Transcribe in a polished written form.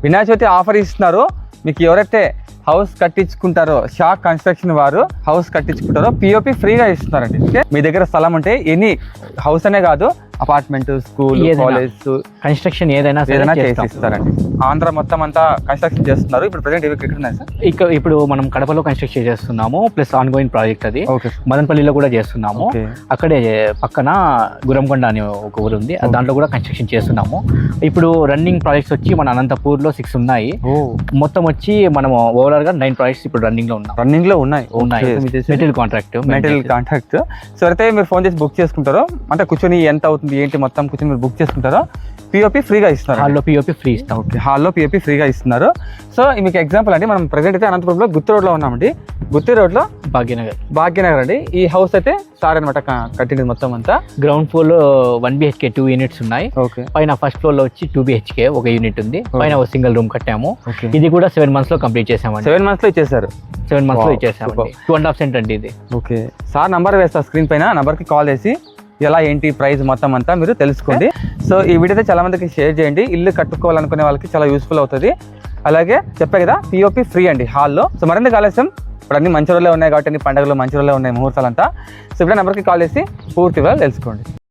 Vinayaka Chavithi offer ఇస్తున్నారు. మీకు ఎవరైతే హౌస్ కట్టించుకుంటారో, షాక్ కన్స్ట్రక్షన్ వారు హౌస్ కట్టించుకుంటారో పిఓపి ఫ్రీగా ఇస్తున్నారండి. మీ దగ్గర స్థలం ఉంటే ఎనీ హౌస్ అనే కాదు, అపార్ట్మెంట్, స్కూల్, కాలేజ్, కన్స్ట్రక్షన్ ఏదైనా చేసి ఇస్తారండి. ఆంధ్ర మొత్తం అంతా కన్స్ట్రక్షన్ చేస్తున్నారు. ఇప్పుడు ప్రెజెంట్ ఎక్కడ ఉన్నాయి సార్? ఇప్పుడు మనం కడపలో కన్స్ట్రక్షన్ చేస్తున్నాము, ప్లస్ ఆన్ గోయింగ్ ప్రాజెక్ట్ అది. మదనపల్లిలో కూడా చేస్తున్నాము. అక్కడే పక్కన గురంకొండ అనే ఒక ఊరు ఉంది, దాంట్లో కూడా కన్స్ట్రక్షన్ చేస్తున్నాము. ఇప్పుడు రన్నింగ్ ప్రాజెక్ట్స్ వచ్చి మన అనంతపూర్లో 6 ఉన్నాయి. మొత్తం వచ్చి మనము ఓవరాల్ గా 9 ప్రాజెక్ట్స్ ఇప్పుడు రన్నింగ్ లో ఉన్నాయి. Material contract. సో అయితే మీరు ఫోన్ చేసి బుక్ చేసుకుంటారో, అంటే కూర్చొని ఎంత అవుతుంది ఏంటి మొత్తం కూర్చొని మీరు బుక్ చేసుకుంటారో పిఓపి ఫ్రీగా ఇస్తున్నారు. హాల్లో పిఓపి ఫ్రీ ఇస్తాం. హాల్లో పిఓపి ఫ్రీగా ఇస్తున్నారు. సో మీకు ఎగ్జాంపుల్ అండి, మనం ప్రెజెంట్ అయితే అనంతపురంలో గుత్తి రోడ్లో ఉన్నామండి. గుత్తి రోడ్లో భాగ్యనగర్ అండి. ఈ హౌస్ అయితే సార్ అనమాట కట్టింది మొత్తం అంతా. గ్రౌండ్ ఫ్లోర్ లో 1 BHK 2 యూనిట్స్ ఉన్నాయి. పైన ఫస్ట్ ఫ్లోర్ లో వచ్చి 2 BHK ఒక యూనిట్ ఉంది. పైన ఒక సింగిల్ రూమ్ కట్టాము. ఇది కూడా 7 months లో కంప్లీట్ చేసామండి. 7 months లో ఇచ్చేసారు. 7 months లో ఇచ్చేసాము. 2.5 cent అండి ఇది. ఓకే సార్, నంబర్ వేస్తా స్క్రీన్ పైన, నంబర్కి కాల్ చేసి ఎలా ఏంటి ప్రైస్ మొత్తం అంతా మీరు తెలుసుకోండి. సో ఈ వీడియో అయితే చాలా మందికి షేర్ చేయండి. ఇల్లు కట్టుకోవాలనుకునే వాళ్ళకి చాలా యూస్ఫుల్ అవుతుంది. అలాగే చెప్పే కదా పిఓపి ఫ్రీ అండి హాల్లో. సో మరింత ఆలస్యం, ఇప్పుడు అన్ని మంచి రోజులే ఉన్నాయి కాబట్టి, అన్ని పండుగలు మంచి రోజులే ఉన్నాయి ముహూర్తాలంతా. సో ఇప్పుడు నెంబర్కి కాల్ చేసి పూర్తిగా తెలుసుకోండి.